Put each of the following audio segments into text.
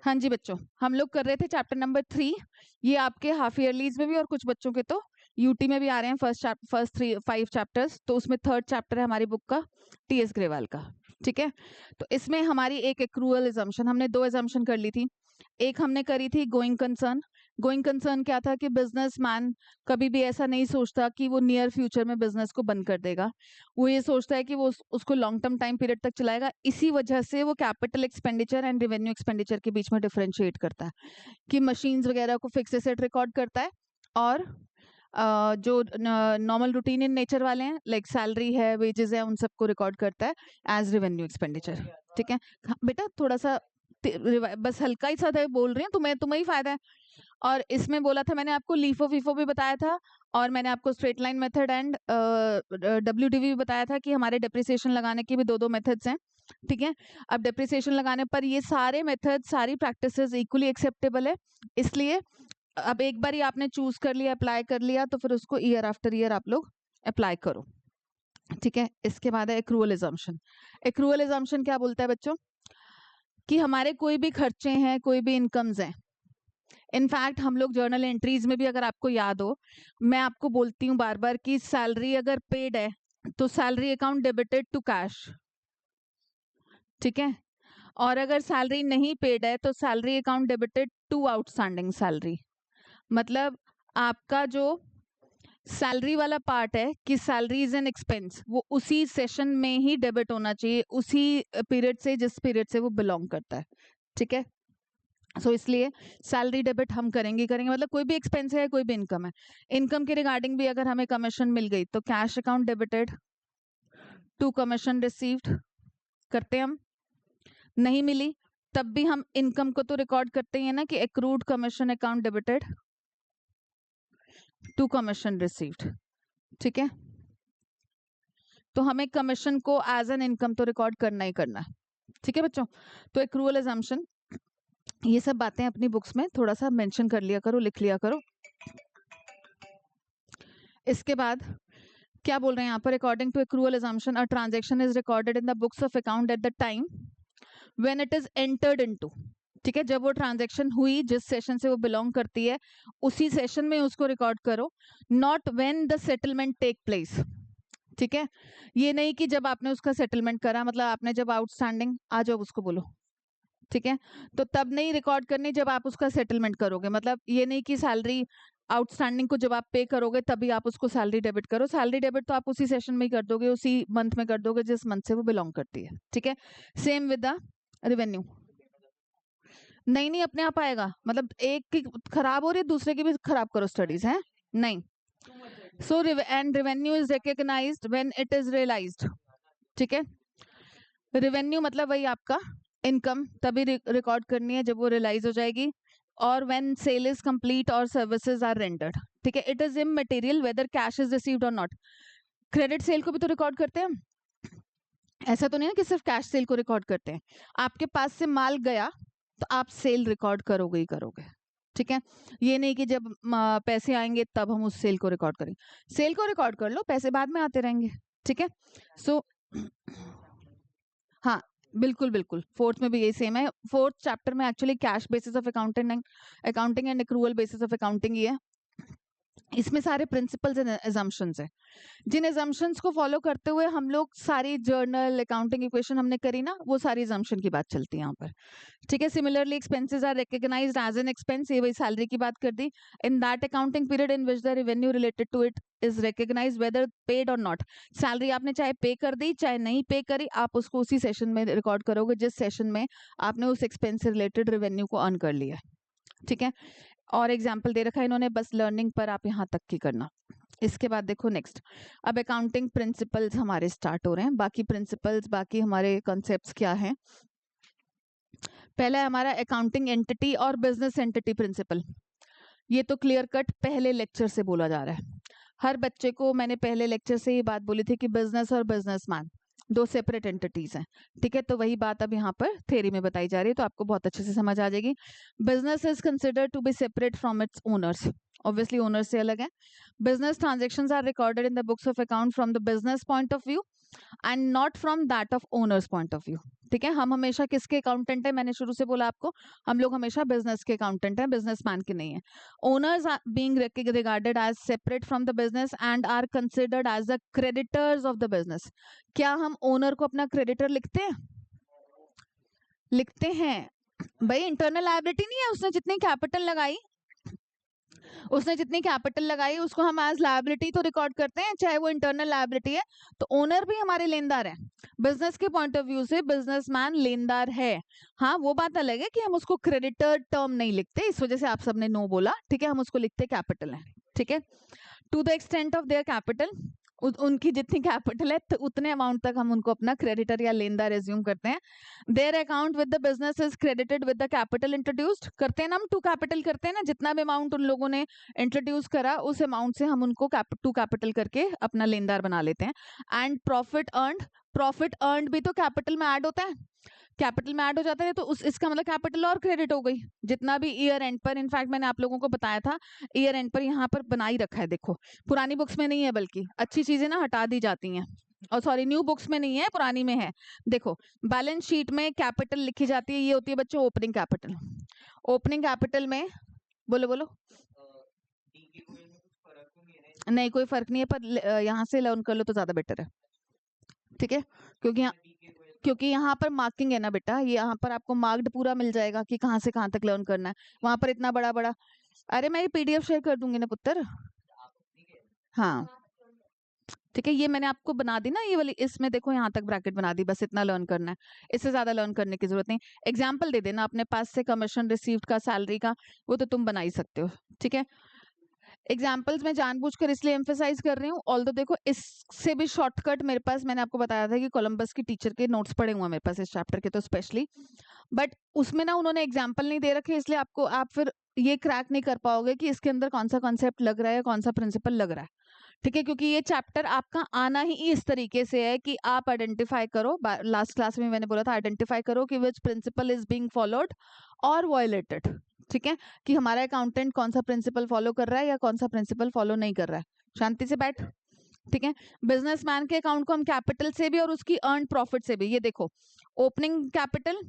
हाँ जी बच्चों, हम लोग कर रहे थे चैप्टर नंबर 3। ये आपके हाफ ईयरलीज में भी और कुछ बच्चों के तो यूटी में भी आ रहे हैं फर्स्ट 5 चैप्टर्स। तो उसमें 3rd चैप्टर है हमारी बुक का, टीएस ग्रेवाल का। ठीक है, तो इसमें हमारी एक एक्रूअल एजम्पशन, हमने 2 एजम्पशन कर ली थी। एक हमने करी थी गोइंग कंसर्न। गोइंग कंसर्न क्या था कि बिजनेसमैन कभी भी ऐसा नहीं सोचता कि वो नियर फ्यूचर में बिजनेस को बंद कर देगा। वो ये सोचता है कि वो उसको लॉन्ग टर्म टाइम पीरियड तक चलाएगा। इसी वजह से वो capital expenditure and revenue expenditure के बीच में डिफरेंशिएट करता है कि मशीन्स वगैरह को फिक्स एसेट रिकॉर्ड करता है, और जो नॉर्मल रूटीन इन नेचर वाले हैं लाइक सैलरी है, वेजेस है, उन सबको रिकॉर्ड करता है एज रेवेन्यू एक्सपेंडिचर। ठीक है बेटा, थोड़ा सा बस हल्का ही सा बोल रही हूँ, तुम्हें ही फायदा है। और इसमें बोला था मैंने आपको लीफो फीफो भी बताया था, और मैंने आपको straight line method and WDV भी बताया था कि हमारे डेप्रिसिएशन लगाने के भी 2 मेथड्स हैं। ठीक है, अब डेप्रिसिएशन लगाने पर ये सारे मेथड, सारी प्रैक्टिसेस इक्वली एक्सेप्टेबल है। इसलिए अब एक बार ही आपने चूज कर लिया, अप्लाई कर लिया, तो फिर उसको ईयर आफ्टर ईयर आप लोग अप्लाई करो। ठीक है, इसके बाद है एक्रूअल एजम्पशन। एक्रूअल एजम्पशन क्या बोलता है बच्चों कि हमारे कोई भी खर्चे हैं, कोई भी इनकम्स हैं, इनफैक्ट हम लोग जर्नल एंट्रीज में भी, अगर आपको याद हो, मैं आपको बोलती हूँ बार बार कि सैलरी अगर पेड है तो salary account debited to cash. ठीक है, और अगर सैलरी नहीं पेड है तो salary account debited to outstanding salary. मतलब आपका जो सैलरी वाला पार्ट है कि सैलरी इज एन एक्सपेंस, वो उसी सेशन में ही डेबिट होना चाहिए, उसी पीरियड से जिस पीरियड से वो बिलोंग करता है। ठीक है, इसलिए सैलरी डेबिट हम करेंगे मतलब कोई भी एक्सपेंस है, कोई भी इनकम है, इनकम के रिगार्डिंग भी अगर हमें कमीशन मिल गई तो cash account debited to commission received करते हैं हम। नहीं मिली तब भी हम इनकम को तो रिकॉर्ड करते ही है ना कि accrued commission account debited to commission received. ठीक है, तो हमें कमीशन को एज एन इनकम तो रिकॉर्ड करना ही करना है। ठीक है बच्चों, तो एक्रूअल अजम्पशन, ये सब बातें अपनी बुक्स में थोड़ा सा मेंशन कर लिया करो, लिख लिया करो। इसके बाद क्या बोल रहे हैं यहाँ पर, according to accrual assumption a transaction is recorded in the books of account at the time when it is entered into. ठीक है, जब वो ट्रांजैक्शन हुई, जिस सेशन से वो बिलोंग करती है, उसी सेशन में उसको रिकॉर्ड करो, not when the settlement take place. ठीक है, ये नहीं कि जब आपने उसका सेटलमेंट करा, मतलब आपने जब आउटस्टैंडिंग, आ जाओ उसको बोलो। ठीक है, तो तब नहीं रिकॉर्ड करनी जब आप उसका सेटलमेंट करोगे। मतलब ये नहीं कि सैलरी आउटस्टैंडिंग को जब आप पे करोगे तभी आप उसको सैलरी डेबिट करो। सैलरी डेबिट तो आप उसी सेशन में ही कर दोगे, उसी मंथ में कर दोगे जिस मंथ से वो बिलोंग करती है। ठीक है, सेम विद द रेवेन्यू। नहीं नहीं, अपने आप आएगा, मतलब एक की खराब हो रही है दूसरे की भी खराब करो स्टडीज है नहीं। So and revenue is recognised when it is realised. ठीक है, रेवेन्यू मतलब वही आपका इनकम, तभी रिकॉर्ड करनी है जब वो रियलाइज हो जाएगी, और व्हेन सेल इज कंप्लीट और सर्विसेज आर रेंडर्ड। ठीक है, it is immaterial whether cash is received और नॉट। क्रेडिट सेल को भी तो रिकॉर्ड करते हैं, ऐसा तो नहीं है कि सिर्फ कैश सेल को रिकॉर्ड करते हैं। आपके पास से माल गया तो आप सेल रिकॉर्ड करोगे ही करोगे। ठीक है, ये नहीं कि जब पैसे आएंगे तब हम उस सेल को रिकॉर्ड करेंगे। सेल को रिकॉर्ड कर लो, पैसे बाद में आते रहेंगे। ठीक है, सो हाँ बिल्कुल बिल्कुल, 4th में भी यही सेम है। 4th चैप्टर में actually cash basis of accounting and accrual basis of accounting ही है। इसमें सारे प्रिंसिपल्स एंड एजम्पशंस है, जिन एजम्पशंस को फॉलो करते हुए हम लोग सारी जर्नल अकाउंटिंग इक्वेशन हमने करी ना, वो सारी एजम्पशन की बात चलती है यहाँ पर। ठीक है, similarly expenses are recognised as an expense, ये वही सैलरी की बात कर दी, in that accounting period in which the revenue related to it is recognised whether paid और नॉट। सैलरी आपने चाहे पे कर दी चाहे नहीं पे करी, आप उसको उसी सेशन में रिकॉर्ड करोगे जिस सेशन में आपने उस एक्सपेंस से रिलेटेड रेवेन्यू को अर्न कर लिया। ठीक है, और एग्जाम्पल दे रखा है इन्होंने, बस लर्निंग पर आप यहाँ तक की करना। इसके बाद देखो नेक्स्ट, अब अकाउंटिंग प्रिंसिपल्स हमारे स्टार्ट हो रहे हैं। बाकी प्रिंसिपल्स, बाकी हमारे कॉन्सेप्ट्स क्या हैं। पहला है हमारा अकाउंटिंग एंटिटी और बिजनेस एंटिटी प्रिंसिपल। ये तो क्लियर कट पहले लेक्चर से बोला जा रहा है, हर बच्चे को मैंने पहले लेक्चर से ये बात बोली थी कि बिजनेस और बिजनेसमैन 2 सेपरेट एंटिटीज हैं। ठीक है, तो वही बात अब यहाँ पर थ्योरी में बताई जा रही है, तो आपको बहुत अच्छे से समझ आ जाएगी। Business is considered to be separate from its owners, obviously owners से अलग है। Business transactions are recorded in the books of account from the business point of view and not from that of owners point of view. ठीक है, हम हमेशा किसके accountant है, मैंने शुरू से बोला आपको, हम लोग हमेशा बिजनेस के अकाउंटेंट हैं, बिजनेसमैन के नहीं है। Owners being regarded as separate from the business and are considered as the creditors of the business. क्या हम ओनर को अपना क्रेडिटर लिखते हैं? लिखते हैं भाई, इंटरनल लायबिलिटी नहीं है, उसने जितनी कैपिटल लगाई, उसने जितनी कैपिटल लगाई उसको हम एज लायबिलिटी तो रिकॉर्ड करते हैं, चाहे वो इंटरनल लायबिलिटी है। तो ओनर भी हमारे लेनदार है, बिजनेस के पॉइंट ऑफ व्यू से बिजनेसमैन लेनदार है। हाँ, वो बात अलग है कि हम उसको क्रेडिटर टर्म नहीं लिखते, इस वजह से आप सबने नो बोला, ठीक है, हम उसको लिखते कैपिटल है, ठीक है। To the extent of their capital, उनकी जितनी कैपिटल है तो उतने अमाउंट तक हम उनको अपना क्रेडिटर या लेनदार एज्यूम करते हैं। Their account with the business is credited with the capital introduced, करते हैं ना हम, टू कैपिटल करते हैं ना, जितना भी अमाउंट उन लोगों ने इंट्रोड्यूस करा उस अमाउंट से हम उनको टू कैपिटल करके अपना लेनदार बना लेते हैं। एंड प्रॉफिट अर्नड भी तो कैपिटल में ऐड होता है, कैपिटल में ऐड हो जाता है, तो इसका मतलब कैपिटल और क्रेडिट हो गई। जितना भी ईयर एंड पर, इनफैक्ट मैंने आप लोगों को बताया था, ईयर एंड पर यहाँ पर बना ही रखा है, देखो पुरानी बुक्स में नहीं है, बल्कि अच्छी चीजें ना हटा दी जाती हैं, और सॉरी न्यू बुक्स में नहीं है, पुरानी में है। देखो बैलेंस शीट में कैपिटल लिखी जाती है, ये होती है बच्चों ओपनिंग कैपिटल। ओपनिंग कैपिटल में बोलो बोलो, नहीं कोई फर्क नहीं है, पर यहाँ से लर्न कर लो तो ज्यादा बेटर है, ठीक है, क्योंकि यहाँ पर मार्किंग है ना बेटा, ये यहाँ पर आपको मार्क्ड पूरा मिल जाएगा कि कहाँ से कहाँ तक लर्न करना है। वहां पर इतना बड़ा बड़ा, अरे मैं ये पीडीएफ शेयर कर दूंगी ना पुत्र, हाँ ठीक है, ये मैंने आपको बना दी ना ये वाली, इसमें देखो यहाँ तक ब्रैकेट बना दी, बस इतना लर्न करना है, इससे ज्यादा लर्न करने की जरूरत नहीं। एग्जाम्पल दे देना अपने पास से, कमीशन रिसीव्ड का, सैलरी का, वो तो तुम बना ही सकते हो, ठीक है। एग्जाम्पल्स में जानबूझकर इसलिए एम्फेसाइज कर रही हूँ, ऑल्दो देखो इससे भी शॉर्टकट मेरे पास, मैंने आपको बताया था कि कोलंबस की टीचर के नोट्स पड़े हुए हैं मेरे पास इस चैप्टर के तो स्पेशली, बट उसमें ना उन्होंने एग्जाम्पल नहीं दे रखे, इसलिए आपको, आप फिर ये क्रैक नहीं कर पाओगे कि इसके अंदर कौन सा कॉन्सेप्ट लग रहा है, कौन सा प्रिंसिपल लग रहा है, ठीक है, क्योंकि ये चैप्टर आपका आना ही इस तरीके से है कि आप आइडेंटिफाई करो, लास्ट क्लास में मैंने बोला था आइडेंटिफाई करो कि which principle is being followed और वायलेटेड, ठीक है, कि हमारा अकाउंटेंट कौन सा प्रिंसिपल फॉलो कर रहा है या कौन सा प्रिंसिपल फॉलो नहीं कर रहा है। शांति से बैठ, ठीक है। बिजनेसमैन के अकाउंट को हम कैपिटल से भी और उसकी अर्न प्रॉफिट से भी, ये देखो ओपनिंग कैपिटल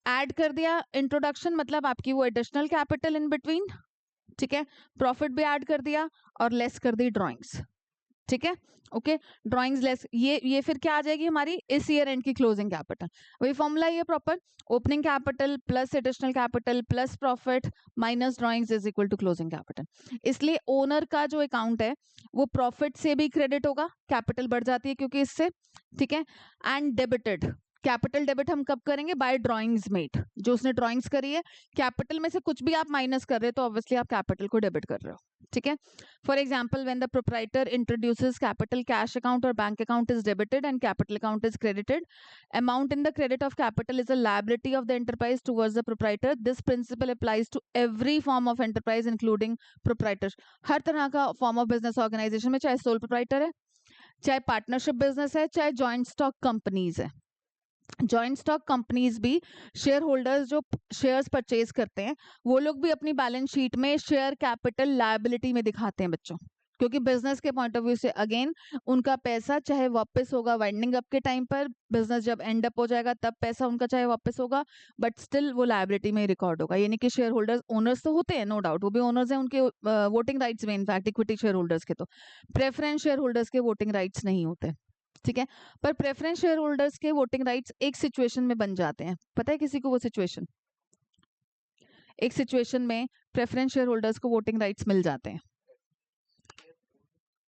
ऐड कर दिया, इंट्रोडक्शन मतलब आपकी वो एडिशनल कैपिटल इन बिटवीन, ठीक है, प्रॉफिट भी ऐड कर दिया और लेस कर दी ड्राइंग्स, ठीक है, ओके, ड्राइंग्स लेस, ये फिर क्या आ जाएगी हमारी इस ईयर एंड की क्लोजिंग कैपिटल, वही फॉर्मूला ये proper, opening capital plus additional capital plus profit minus drawings is equal to closing capital. इसलिए ओनर का जो अकाउंट है वो प्रॉफिट से भी क्रेडिट होगा, कैपिटल बढ़ जाती है क्योंकि इससे, ठीक है, एंड डेबिटेड, कैपिटल डेबिट हम कब करेंगे, बाय ड्राइंग्स मेड, जो उसने ड्राइंग्स करी है, कैपिटल में से कुछ भी आप माइनस कर रहे हो तो ऑब्वियसली आप कैपिटल को डेबिट कर रहे हो, ठीक है। For example when the proprietor introduces capital, cash account और bank account is debited and capital account is credited, amount in the credit of capital is a liability of the enterprise towards the proprietor, this principle applies to every form of enterprise including proprietor. हर तरह का form of business organisation में, चाहे sole proprietor है, चाहे partnership business है, चाहे joint stock companies है, जॉइंट स्टॉक कंपनीज भी शेयर होल्डर्स जो शेयर्स परचेज करते हैं वो लोग भी अपनी बैलेंस शीट में शेयर कैपिटल लायबिलिटी में दिखाते हैं बच्चों, क्योंकि बिजनेस के पॉइंट ऑफ व्यू से अगेन उनका पैसा चाहे वापस होगा वाइंडिंग अप के टाइम पर, बिजनेस जब एंड अप हो जाएगा तब पैसा उनका चाहे वापस होगा, बट स्टिल वो लायबिलिटी में रिकॉर्ड होगा। यानी कि शेयर होल्डर्स, ओनर्स तो होते हैं नो डाउट, वो भी ओनर्स हैं, उनके वोटिंग राइट्स में, इनफैक्ट इक्विटी शेयर होल्डर्स के, तो प्रेफरेंस शेयर होल्डर्स के वोटिंग राइट्स नहीं होते, ठीक है, पर प्रेफरेंस शेयर होल्डर्स के वोटिंग राइट्स एक सिचुएशन में बन जाते हैं, पता है किसी को वो सिचुएशन, एक सिचुएशन में प्रेफरेंस शेयर होल्डर्स को वोटिंग राइट्स मिल जाते हैं,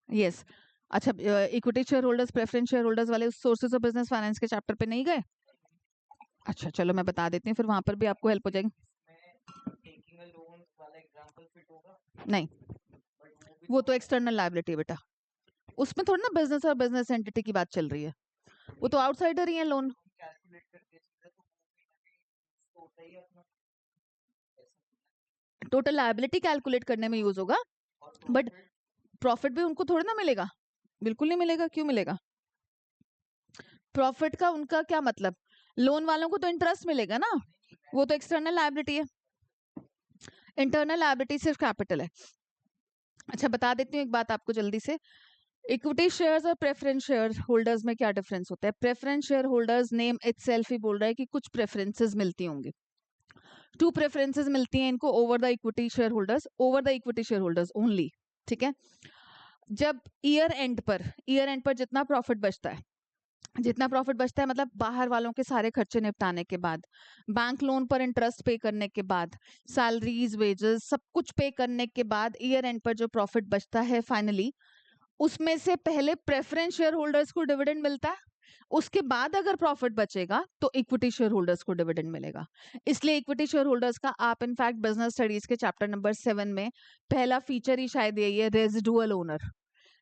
यस अच्छा, equity share holders preference share holders वाले सोर्सेज ऑफ बिजनेस फाइनेंस के चैप्टर पे नहीं गए, अच्छा चलो मैं बता देती हूँ, फिर वहां पर भी आपको हेल्प हो जाएगी। नहीं, वो तो एक्सटर्नल लायबिलिटी है बेटा, उसमें थोड़ा ना बिजनेस और बिजनेस एंटिटी की बात चल रही है, वो तो आउटसाइडर ही है लोन, टोटल लायबिलिटी कैलकुलेट करने में यूज होगा, बट प्रॉफिट भी उनको थोड़ा ना मिलेगा, बिल्कुल नहीं मिलेगा, क्यों मिलेगा, प्रॉफिट का उनका क्या मतलब, लोन वालों को तो इंटरेस्ट मिलेगा ना, वो तो एक्सटर्नल लायबिलिटी है, इंटरनल लायबिलिटी सिर्फ कैपिटल है। अच्छा बता देती हूँ एक बात आपको जल्दी से, इक्विटी शेयर्स और प्रेफरेंस शेयर होल्डर्स में क्या डिफरेंस होता है? Preference share holders name itself ही बोल रहा है कि कुछ प्रेफरेंसेस मिलती होंगी, 2 प्रेफरेंसेस मिलती हैं इनको over the equity share holders only. ठीक है, जब ईयर एंड पर जितना प्रॉफिट बचता है, मतलब बाहर वालों के सारे खर्चे निपटाने के बाद, बैंक लोन पर इंटरेस्ट पे करने के बाद, सैलरीज वेजेस सब कुछ पे करने के बाद, ईयर एंड पर जो प्रॉफिट बचता है फाइनली, उसमें से पहले प्रेफरेंस शेयर होल्डर्स को डिविडेंड मिलता है, उसके बाद अगर प्रॉफिट बचेगा तो इक्विटी शेयर होल्डर्स को डिविडेंड मिलेगा। इसलिए इक्विटी शेयर होल्डर्स का आप इनफैक्ट बिजनेस स्टडीज के चैप्टर नंबर 7 में पहला फीचर ही शायद यही है, रेजिडुअल ओनर।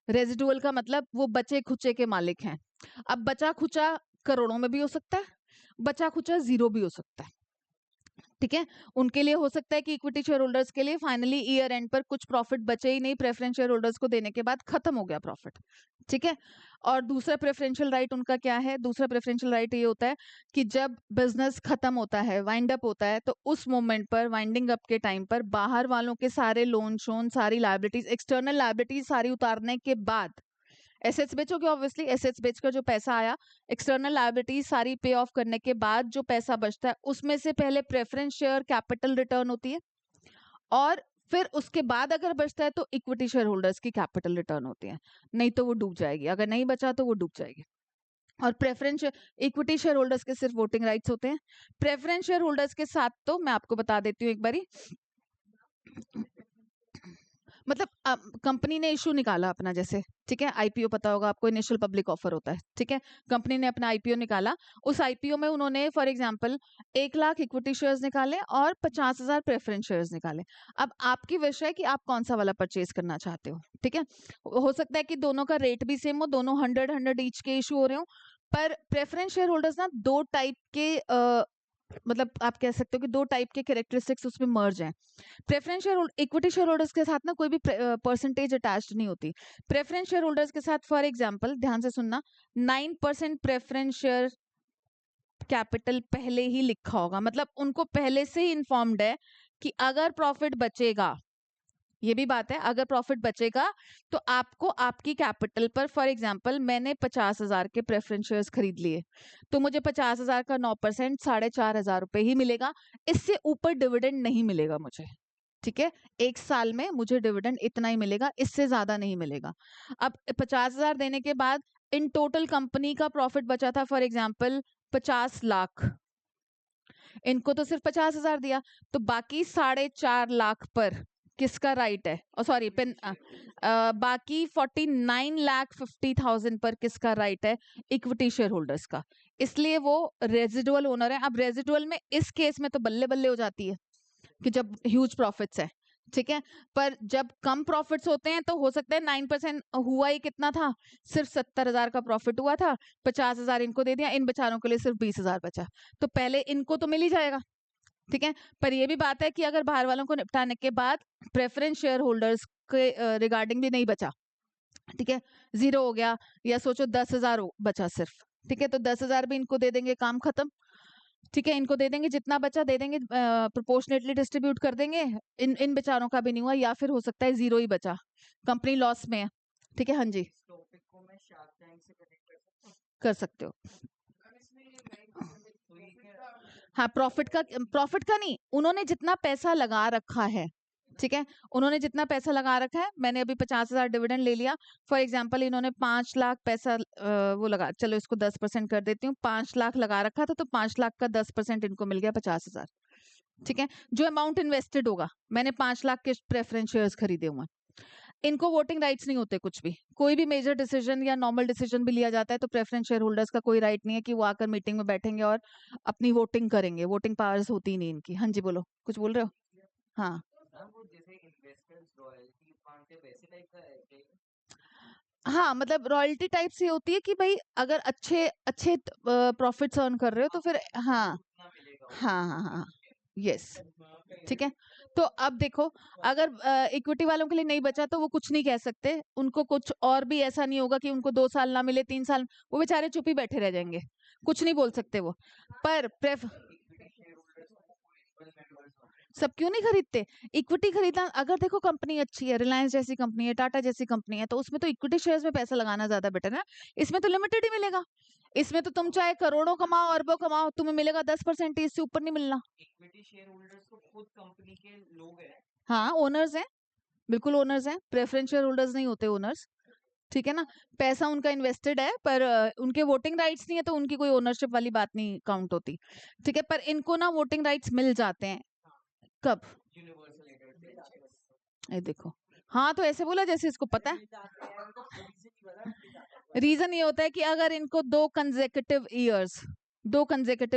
रेजिडुअल का मतलब वो बचे खुचे के मालिक हैं। अब बचा खुचा करोड़ों में भी हो सकता है, बचा खुचा जीरो भी हो सकता है। ठीक है, उनके लिए हो सकता है कि इक्विटी शेयर होल्डर्स के लिए फाइनली ईयर एंड पर कुछ प्रॉफिट बचे ही नहीं, प्रेफरेंस शेयर होल्डर्स को देने के बाद खत्म हो गया प्रॉफिट। ठीक है, और दूसरा प्रेफरेंशियल राइट उनका क्या है? दूसरा प्रेफरेंशियल राइट ये होता है कि जब बिजनेस खत्म होता है, वाइंड अप होता है, तो उस मोमेंट पर, वाइंडिंग अप के टाइम पर, बाहर वालों के सारे लोन शोन, सारी लायबिलिटीज, एक्सटर्नल लायबिलिटीज सारी उतारने के बाद, एसेट्स बेचोगे ऑब्वियसली, एसेट्स बेचकर जो पैसा आया, एक्सटर्नल लायबिलिटीज सारी पे ऑफ करने के बाद जो पैसा बचता है, उसमें से पहले प्रेफरेंस शेयर कैपिटल रिटर्न होती है, और फिर उसके बाद अगर बचता है तो इक्विटी शेयर होल्डर्स की कैपिटल रिटर्न होती है। नहीं तो वो डूब जाएगी, अगर नहीं बचा तो वो डूब जाएगी। और प्रेफरेंस इक्विटी शेयर होल्डर्स के सिर्फ वोटिंग राइट्स होते हैं। प्रेफरेंस शेयर होल्डर्स के साथ तो मैं आपको बता देती हूँ एक बारी, मतलब कंपनी ने इशू निकाला अपना, जैसे ठीक है, आईपीओ पता होगा आपको, इनिशियल पब्लिक ऑफर होता है। ठीक है, कंपनी ने अपना आईपीओ निकाला, उस आईपीओ में उन्होंने for example 1 lakh equity shares निकाले और 50,000 प्रेफरेंस शेयर्स निकाले। अब आपकी विश है कि आप कौन सा वाला परचेज करना चाहते हो। ठीक है, हो सकता है कि दोनों का रेट भी सेम हो, दोनों 100 ईच के इशू हो रहे हो, पर प्रेफरेंस शेयर होल्डर्स ना दो टाइप के मतलब आप कह सकते हो कि 2 टाइप के कैरेक्टरिस्टिक्स उसमें मर्ज हैं। Preference share equity share holders के साथ ना कोई भी परसेंटेज अटैच्ड नहीं होती। प्रेफरेंस शेयर होल्डर्स के साथ फॉर एग्जांपल ध्यान से सुनना, 9% प्रेफरेंस शेयर कैपिटल पहले ही लिखा होगा, मतलब उनको पहले से ही इन्फॉर्म्ड है कि अगर प्रॉफिट बचेगा, ये भी बात है, अगर प्रॉफिट बचेगा तो आपको आपकी कैपिटल पर, फॉर एग्जांपल मैंने 50,000 के प्रेफरेंस शेयर्स खरीद लिए, तो मुझे 50,000 का 9% 4,500 रुपए ही मिलेगा, इससे ऊपर डिविडेंड नहीं मिलेगा मुझे। ठीक है, 1 साल में मुझे डिविडेंड इतना ही मिलेगा, इससे ज्यादा नहीं मिलेगा। अब 50,000 देने के बाद इन टोटल कंपनी का प्रॉफिट बचा था फॉर एग्जाम्पल 50 लाख, इनको तो सिर्फ 50,000 दिया, तो बाकी 4.5 लाख पर किसका राइट है? सॉरी बाकी 49,50,000 पर किसका राइट है? इक्विटी शेयर होल्डर्स का। इसलिए वो रेजिडुअल ओनर है। अब रेजिडुअल में इस केस में तो बल्ले बल्ले हो जाती है कि जब ह्यूज प्रॉफिट्स है, ठीक है, पर जब कम प्रॉफिट्स होते हैं तो हो सकता है 9% हुआ ही कितना था, सिर्फ 70,000 का प्रॉफिट हुआ था, 50,000 इनको दे दिया, इन बेचारों के लिए सिर्फ 20,000 बचा, तो पहले इनको तो मिल ही जाएगा। ठीक है, पर ये भी बात है कि अगर बाहर वालों को निपटाने के बाद प्रेफरेंस शेयर होल्डर्स के रिगार्डिंग भी नहीं बचा, ठीक है, जीरो हो गया, या सोचो 10,000 बचा सिर्फ, ठीक है, तो 10,000 भी इनको दे देंगे, काम खत्म। ठीक है, इनको दे देंगे, जितना बचा दे देंगे, प्रोपोर्शनेटली डिस्ट्रीब्यूट कर देंगे, इन बेचारों का भी नहीं हुआ, या फिर हो सकता है जीरो ही बचा, कंपनी लॉस में है। ठीक है, हाँ जी, कर सकते हो। हाँ, प्रॉफिट का नहीं, उन्होंने जितना पैसा लगा रखा है, ठीक है, उन्होंने जितना पैसा लगा रखा है, मैंने अभी 50,000 डिविडेंड ले लिया, फॉर एग्जांपल इन्होंने 5 लाख पैसा वो लगा, चलो इसको 10% कर देती हूँ, 5 लाख लगा रखा था, तो 5 लाख का 10% इनको मिल गया 50,000। ठीक है, जो अमाउंट इन्वेस्टेड होगा, मैंने 5 लाख के प्रेफरेंस शेयर्स खरीदे हुए, इनको वोटिंग राइट्स नहीं होते कुछ भी, कोई भी मेजर डिसीजन या नॉर्मल डिसीजन भी लिया जाता है तो प्रेफरेंस शेयर होल्डर्स का कोई राइट नहीं है कि वो आकर मीटिंग में बैठेंगे और अपनी वोटिंग करेंगे, वोटिंग पावर्स होती नहीं इनकी। हाँ जी, बोलो, कुछ बोल रहे हो? हाँ, हाँ, मतलब रॉयल्टी टाइप से होती है कि भाई अगर अच्छे अच्छे प्रॉफिट्स अर्न कर रहे हो तो फिर हाँ, हाँ, हाँ, हाँ, यस, ठीक है, तो अब देखो, अगर इक्विटी वालों के लिए नहीं बचा तो वो कुछ नहीं कह सकते, उनको कुछ और भी ऐसा नहीं होगा कि उनको 2 साल ना मिले, 3 साल, वो बेचारे चुप ही बैठे रह जाएंगे, कुछ नहीं बोल सकते वो। पर सब क्यों नहीं खरीदते? इक्विटी खरीदना, अगर देखो कंपनी अच्छी है, रिलायंस जैसी कंपनी है, टाटा जैसी कंपनी है, तो उसमें तो इक्विटी शेयर्स में पैसा लगाना ज्यादा बेटर है। इसमें तो लिमिटेड ही मिलेगा। इसमें तो तुम चाहे करोड़ों कमाओ, अरबों कमाओ, तुम्हें मिलेगा 10%, इससे ऊपर नहीं मिलना। इक्विटी शेयर होल्डर्स तो खुद कंपनी के लोग हैं। हाँ, ओनर्स हैं, बिल्कुल ओनर्स हैं, प्रेफरेंस शेयर होल्डर्स नहीं होते ओनर्स, ठीक है ना। पैसा उनका इन्वेस्टेड है, पर उनके वोटिंग राइट्स नहीं है, तो उनकी कोई ओनरशिप वाली बात नहीं काउंट होती, ठीक है। पर इनको ना वोटिंग राइट्स मिल जाते हैं। कब? ये देखो, हाँ, तो ऐसे बोला जैसे इसको पता है। रीजन ये होता है कि अगर इनको 2 कंसेक्यूटिव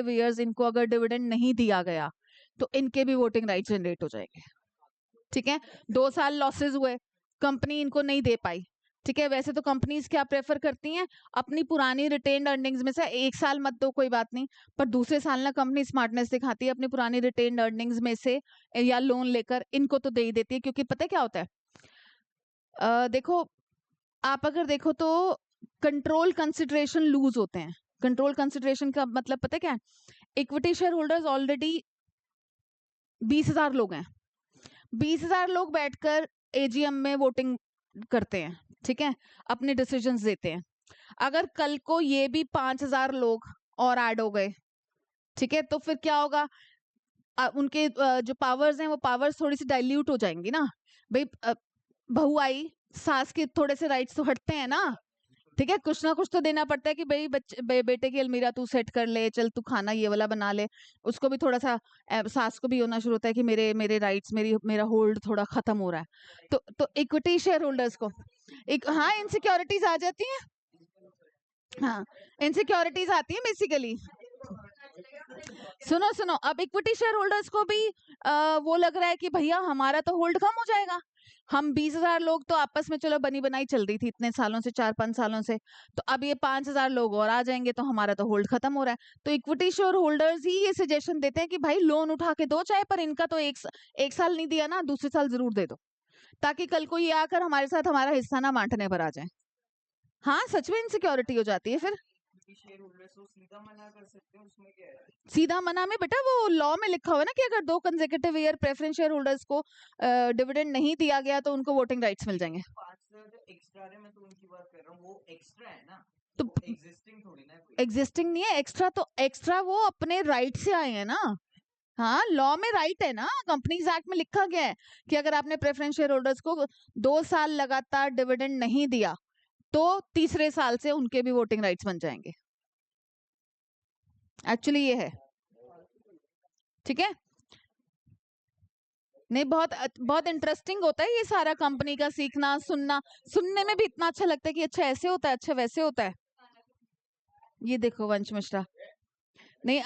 ईयर्स इनको अगर डिविडेंड नहीं दिया गया, तो इनके भी वोटिंग राइट्स जनरेट हो जाएंगे, ठीक है। 2 साल लॉसेस हुए, कंपनी इनको नहीं दे पाई, ठीक है। वैसे तो कंपनीज क्या प्रेफर करती हैं, अपनी पुरानी रिटेन्ड अर्निंग्स में से 1 साल मत दो, कोई बात नहीं, पर दूसरे साल ना कंपनी स्मार्टनेस दिखाती है, अपनी पुरानी रिटेन्ड अर्निंग्स में से या लोन लेकर इनको तो दे ही देती है। क्योंकि पता है क्या होता है, देखो, आप अगर देखो तो कंट्रोल कंसिडरेशन लूज होते हैं। कंट्रोल कंसिडरेशन का मतलब पता है क्या है? इक्विटी शेयर होल्डर्स ऑलरेडी 20,000 लोग हैं, 20,000 लोग बैठकर एजीएम में वोटिंग करते हैं, ठीक है, अपने डिसीजंस देते हैं। अगर कल को ये भी 5,000 लोग और ऐड हो गए, ठीक है, तो फिर क्या होगा? उनके जो पावर्स हैं वो पावर्स थोड़ी सी डाइल्यूट हो जाएंगी ना भाई। बहू आई, सास के थोड़े से राइट्स तो हटते हैं ना, ठीक है। कुछ ना कुछ तो देना पड़ता है कि भाई बेटे की अलमीरा तू सेट कर ले, चल तू खाना ये वाला बना ले। उसको भी थोड़ा सा सास को भी होना शुरू होता है कि मेरे राइट्स, मेरा होल्ड थोड़ा खत्म हो रहा है। तो इक्विटी शेयर होल्डर्स को हाँ, इनसिक्योरिटीज आ जाती हैं। हाँ, इनसिक्योरिटीज आती है बेसिकली। सुनो सुनो, अब इक्विटी शेयर होल्डर्स को भी वो लग रहा है कि भैया हमारा तो होल्ड कम हो जाएगा। हम 20,000 लोग तो आपस में चलो बनी बनाई चल रही थी इतने सालों से, 4-5 सालों से, तो अब ये 5,000 लोग और आ जाएंगे, तो हमारा तो होल्ड खत्म हो रहा है। तो इक्विटी शेयर होल्डर्स ही ये सजेशन देते हैं कि भाई लोन उठा के दो, चाहे, पर इनका तो एक साल नहीं दिया ना, दूसरे साल जरूर दे दो, ताकि कल को ये आकर हमारे साथ हमारा हिस्सा ना बांटने पर आ जाए। हाँ, सच में इनसिक्योरिटी हो जाती है फिर। शेयर होल्डर्स को सीधा मना कर सकते हैं, उसमें क्या है? सीधा मना में बेटा वो लॉ में लिखा हुआ है ना कि अगर 2 consecutive year preference share holders को डिविडेंड नहीं दिया गया तो उनको वोटिंग राइट्स मिल जाएंगे। एक्स्ट्रा है, मैं तो उनकी बात कर रहा हूँ, वो एक्स्ट्रा है ना, तो एग्जिस्टिंग थोड़ी ना। एग्जिस्टिंग नहीं है, एक्स्ट्रा तो एक्स्ट्रा वो अपने राइट से आए हैं ना। हाँ, लॉ में राइट है ना, कंपनीज एक्ट में लिखा गया है कि अगर आपने प्रेफरेंस शेयर होल्डर्स को 2 साल लगातार डिविडेंड नहीं दिया, तो तीसरे साल से उनके भी वोटिंग राइट्स बन जाएंगे। एक्चुअली ये है, ठीक है। नहीं, बहुत बहुत इंटरेस्टिंग होता है ये सारा कंपनी का सीखना, सुनना, सुनने में भी इतना अच्छा लगता है कि अच्छा ऐसे होता है, अच्छा वैसे होता है। ये देखो वंश मिश्रा, नहीं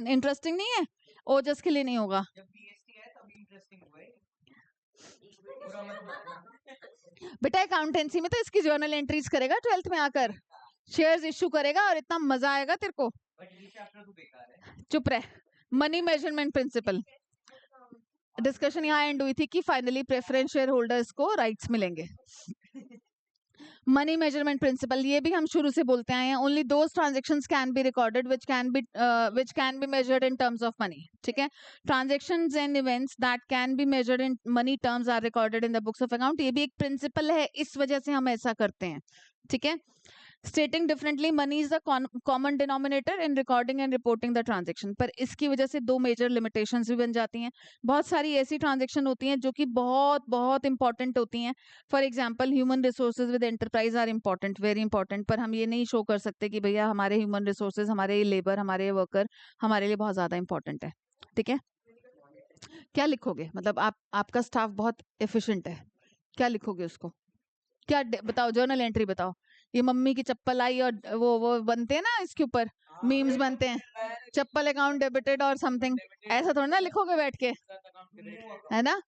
इंटरेस्टिंग नहीं है, ओजस के लिए नहीं होगा। बेटा अकाउंटेंसी में तो इसकी जर्नल एंट्रीज करेगा 12th में आकर, शेयर्स इश्यू करेगा और इतना मजा आएगा तेरे को। चुप रह। मनी मेजरमेंट प्रिंसिपल डिस्कशन यहाँ एंड हुई थी कि फाइनली प्रेफरेंस शेयर होल्डर्स को राइट्स मिलेंगे। मनी मेजरमेंट प्रिंसिपल, ये भी हम शुरू से बोलते आए हैं, only those transactions can be recorded which can be measured in terms of money, ठीक है। Transactions and events that can be measured in money terms are recorded in the books of account. ये भी एक principal है, इस वजह से हम ऐसा करते हैं, ठीक है। स्टेटिंग differently, money is the common denominator in recording and reporting the transaction, पर इसकी वजह से 2 मेजर लिमिटेशंस भी बन जाती हैं। बहुत सारी ऐसी ट्रांजेक्शन होती हैं जो कि बहुत बहुत इंपॉर्टेंट होती हैं। For example human resources with enterprise are important, very important, पर हम ये नहीं शो कर सकते कि भैया हमारे ह्यूमन रिसोर्सेज, हमारे लेबर, हमारे वर्कर हमारे लिए बहुत ज्यादा इंपॉर्टेंट है, ठीक है। क्या लिखोगे, मतलब आपका स्टाफ बहुत एफिशिएंट है, क्या लिखोगे उसको? क्या बताओ, जर्नल एंट्री बताओ। ये मम्मी की चप्पल आई और वो बनते हैं ना, इसके ऊपर मीम्स बनते हैं, चप्पल अकाउंट डेबिटेड और समथिंग, ऐसा थोड़ा ना लिखोगे बैठ के, है ना।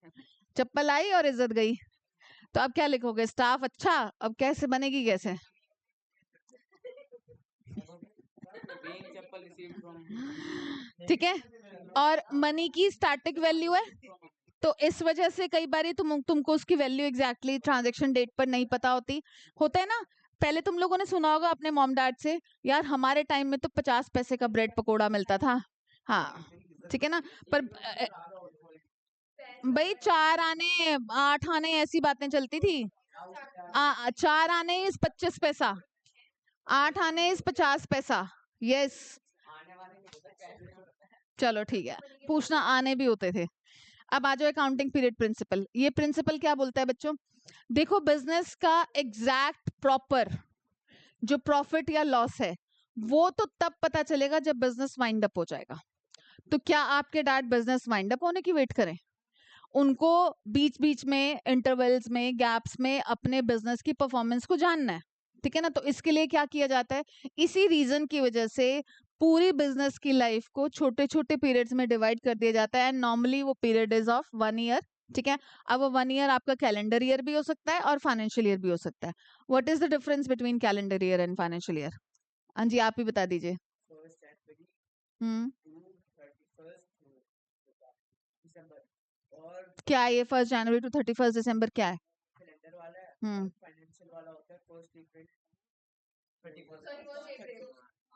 चप्पल आई और इज्जत गई, तो अब क्या लिखोगे? स्टाफ अच्छा, अब कैसे बनेगी, कैसे? ठीक है। और मनी की स्टैटिक वैल्यू है, तो इस वजह से कई बार तुमको उसकी वैल्यू एग्जैक्टली ट्रांजैक्शन डेट पर नहीं पता होता है ना। पहले तुम लोगों ने सुना होगा अपने मॉम डैड से, यार हमारे टाइम में तो 50 पैसे का ब्रेड पकोड़ा मिलता था। हाँ, ठीक है ना, पर भाई 4 आने 8 आने ऐसी बातें चलती थी। 4 आने इस 25 पैसा, 8 आने इस 50 पैसा। यस चलो ठीक है, पूछना आने भी होते थे। अब आ जाओ अकाउंटिंग पीरियड प्रिंसिपल। ये प्रिंसिपल क्या बोलता है बच्चों? देखो बिजनेस का एग्जैक्ट प्रॉपर जो प्रॉफिट या लॉस है वो तो तब पता चलेगा जब बिजनेस वाइंड अप हो जाएगा। तो क्या आपके डैड बिजनेस वाइंड अप होने की वेट करें? उनको बीच बीच में इंटरवल्स में गैप्स में अपने बिजनेस की परफॉर्मेंस को जानना है, ठीक है ना? तो इसके लिए क्या किया जाता है? इसी रीजन की वजह से पूरी बिजनेस की लाइफ को छोटे छोटे पीरियड्स में डिवाइड कर दिया जाता है। एंड नॉर्मली वो पीरियड इज ऑफ 1 ईयर, ठीक है? अब वो 1 ईयर आपका कैलेंडर ईयर भी हो सकता है और फाइनेंशियल ईयर भी हो सकता है। What is the difference between calendar year and financial year? हाँ जी, आप ही बता दीजिए। हम्म क्या है ये 1 जनवरी टू 31 दिसंबर क्या है? कैलेंडर वाला है, हम्म फाइनेंशियल वाला होता है 1 अप्रैल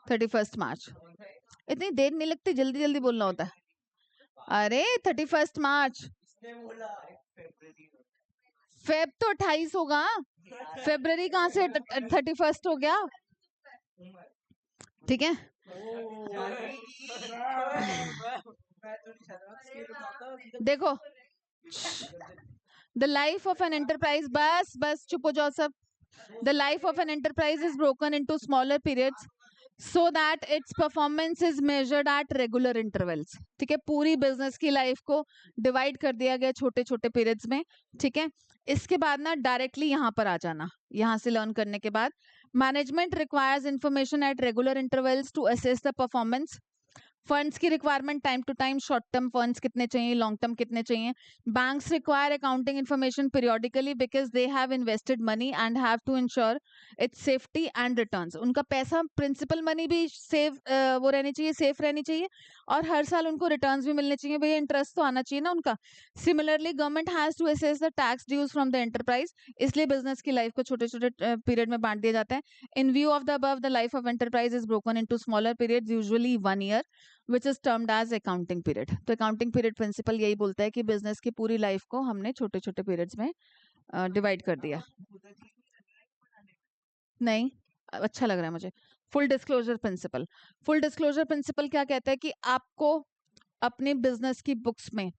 31 मार्च। इतनी देर नहीं लगती, जल्दी जल्दी बोलना होता है। अरे 31 मार्च। इसने बोला फरवरी फेब तो 28 होगा, फरवरी कहाँ से 31 हो गया? ठीक है देखो the life of an enterprise, बस बस चुप हो जाओ सब। The life of an enterprise is broken into smaller periods so that its performance is measured at regular intervals। ठीक है, पूरी बिजनेस की लाइफ को डिवाइड कर दिया गया छोटे छोटे पीरियड्स में, ठीक है? इसके बाद ना डायरेक्टली यहाँ पर आ जाना, यहाँ से लर्न करने के बाद management requires information at regular intervals to assess the performance. Funds की requirement time to time, short term funds कितने चाहिए, लॉन्ग टर्म कितने चाहिए। Banks require accounting information periodically because they have invested money and have to ensure its safety and returns. उनका पैसा principal money भी safe वो रहनी चाहिए, सेफ रहनी चाहिए, और हर साल उनको रिटर्न्स भी मिलने चाहिए। भैया इंटरेस्ट तो आना चाहिए ना उनका। Similarly government has to assess the tax dues from the enterprise. इसलिए बिजनेस की लाइफ को छोटे छोटे पीरियड में बांट दिया जाता है। In view of the above the life of enterprise is broken into smaller periods usually 1 year which is termed as accounting period. तो अकाउंटिंग पीरियड प्रिंसिपल यही बोलता है कि बिजनेस की पूरी लाइफ को हमने छोटे छोटे पीरियड्स में डिवाइड कर दिया। नहीं, अच्छा लग रहा है मुझे। Full disclosure principle. Full disclosure principle क्या कहता है कि आपको अपने बिजनेस की बुक्स में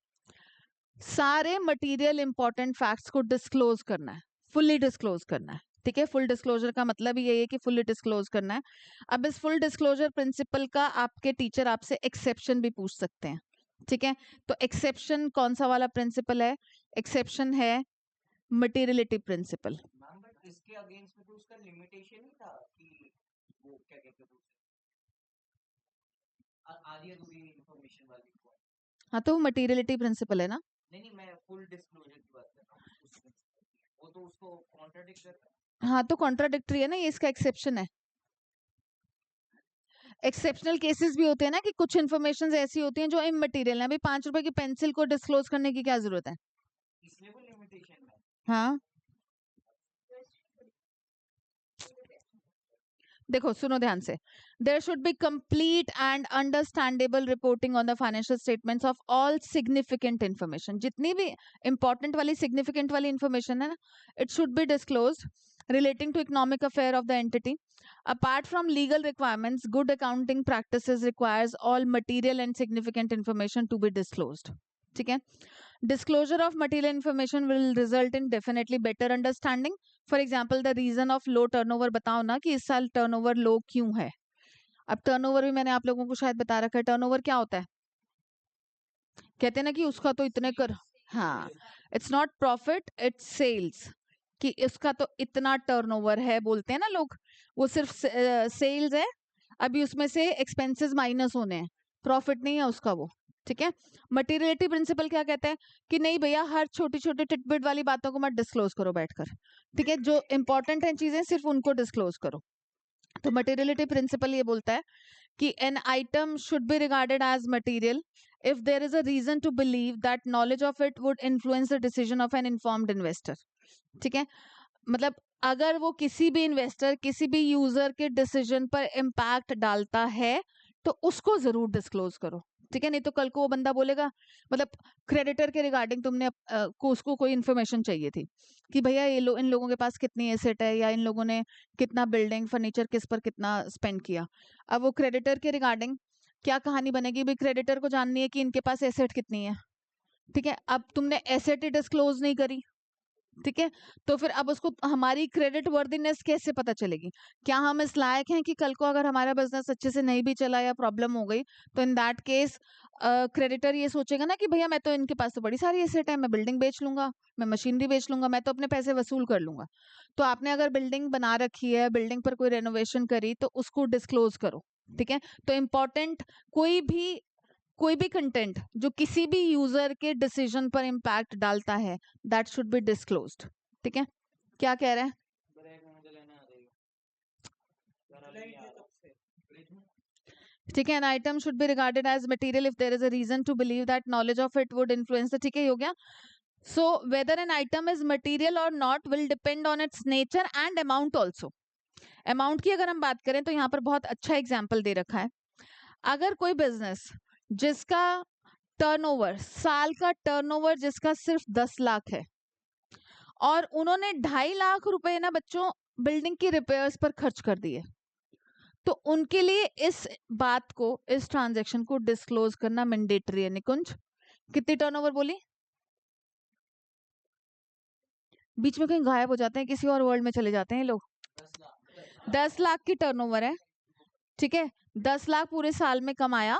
सारे मटेरियल इंपॉर्टेंट फैक्ट्स को डिस्क्लोज करना है, फुल्ली डिस्क्लोज करना है, ठीक है? फुल डिस्क्लोजर का मतलब ही यही है कि फुल्ली डिस्क्लोज करना है। अब इस फुल डिस्क्लोजर प्रिंसिपल का आपके टीचर आपसे एक्सेप्शन भी पूछ सकते हैं, ठीक है? तो एक्सेप्शन कौन सा वाला प्रिंसिपल है? एक्सेप्शन है मटेरियलिटी प्रिंसिपल। इसके अगेंस्ट में तो उसका लिमिटेशन ही था कि वो क्या कहते हैं आधी अधूरी इंफॉर्मेशन वाली को। हाँ तो वो मटेरियलिटी प्रिंसिपल है ना। नहीं मैं फुल डिस्क्लोजर की बात कर रहा हूँ, वो तो उसको कॉन्ट्राडिक्ट करता है। हाँ तो कॉन्ट्राडिक्टरी है ना, ये इसका एक्सेप्शन है। एक्सेप्शनल केसेस भी होते हैं ना कि कुछ इन्फॉर्मेशन ऐसी होती हैं जो इमटेरियल है। अभी 5 रुपए की पेंसिल को डिस्क्लोज करने की क्या जरूरत है? इसमें वो लिमिटेशन है। हाँ देखो सुनो ध्यान से। There should be complete and understandable reporting on the financial statements of all significant information. जितनी भी इंपॉर्टेंट वाली सिग्निफिकेंट वाली इन्फॉर्मेशन है ना, it should be disclosed relating to economic affair of the entity. Apart from legal requirements, good accounting practices requires all material and significant information to be disclosed. ठीक है? Disclosure of material information will result in definitely better understanding. For example, the reason of low turnover बताओ ना कि इस साल turnover low क्यों है? अब turnover भी मैंने आप लोगों को शायद बता रखा है। turnover क्या होता है? कहते हैं ना कि उसका तो इतने कर, हाँ, it's not profit, it's sales। कि इसका तो इतना टर्नओवर है बोलते हैं ना लोग, वो सिर्फ सेल्स है, अभी उसमें से एक्सपेंसेस माइनस होने हैं, प्रॉफिट नहीं है उसका वो, ठीक है? मटेरियलिटी प्रिंसिपल क्या कहता है कि नहीं भैया हर छोटी छोटी टिटबिट वाली बातों को मत डिस्क्लोज करो बैठकर, ठीक है? जो इंपॉर्टेंट है चीजें सिर्फ उनको डिस्क्लोज करो। तो मटेरियलिटी प्रिंसिपल ये बोलता है कि an item should be regarded as material if there is a reason to believe that knowledge of it would influence the decision of an informed investor। ठीक है, मतलब अगर वो किसी भी इन्वेस्टर किसी भी यूजर के डिसीजन पर इम्पैक्ट डालता है तो उसको जरूर डिस्क्लोज करो, ठीक है, नहीं तो कल को वो बंदा बोलेगा, मतलब क्रेडिटर के रिगार्डिंग तुमने उसको कोई इन्फॉर्मेशन चाहिए थी कि भैया इन लोगों के पास कितनी एसेट है, या इन लोगों ने कितना बिल्डिंग फर्नीचर किस पर कितना स्पेंड किया। अब वो क्रेडिटर के रिगार्डिंग क्या कहानी बनेगी, भाई क्रेडिटर को जाननी है कि इनके पास एसेट कितनी है, ठीक है। अब तुमने एसेट ही डिस्क्लोज नहीं करी, ठीक है, तो फिर अब उसको हमारी क्रेडिट वर्दीनेस कैसे पता चलेगी? क्या हम इस लायक हैं कि कल को अगर हमारा बिजनेस अच्छे से नहीं भी चला या प्रॉब्लम हो गई, तो इन दैट केस क्रेडिटर ये सोचेगा ना कि भैया मैं तो इनके पास तो बड़ी सारी एसेट है, मैं बिल्डिंग बेच लूंगा, मैं मशीनरी बेच लूंगा, मैं तो अपने पैसे वसूल कर लूंगा। तो आपने अगर बिल्डिंग बना रखी है, बिल्डिंग पर कोई रेनोवेशन करी, तो उसको डिस्क्लोज करो, ठीक है। तो इम्पोर्टेंट कोई भी कंटेंट जो किसी भी यूजर के डिसीजन पर इम्पैक्ट डालता है, दैट शुड बी डिस्क्लोज्ड, ठीक है। क्या कह रहे हैं? ठीक है, an item should be regarded as material if there is a reason to believe that knowledge of it would influence, ठीक है, हो गया। So whether an item is material और not will depend on its nature and amount also. Amount की अगर हम बात करें तो यहाँ पर बहुत अच्छा एग्जाम्पल दे रखा है। अगर कोई बिजनेस जिसका टर्नओवर, साल का टर्नओवर जिसका सिर्फ 10 लाख है, और उन्होंने 2.5 लाख रुपए ना बच्चों बिल्डिंग की रिपेयर्स पर खर्च कर दिए, तो उनके लिए इस बात को, इस ट्रांजैक्शन को डिस्क्लोज करना मैंडेटरी है। निकुंज कितनी टर्नओवर बोली? बीच में कहीं गायब हो जाते हैं, किसी और वर्ल्ड में चले जाते हैं लोग। 10 लाख की टर्नओवर है, ठीक है, 10 लाख पूरे साल में कमाया,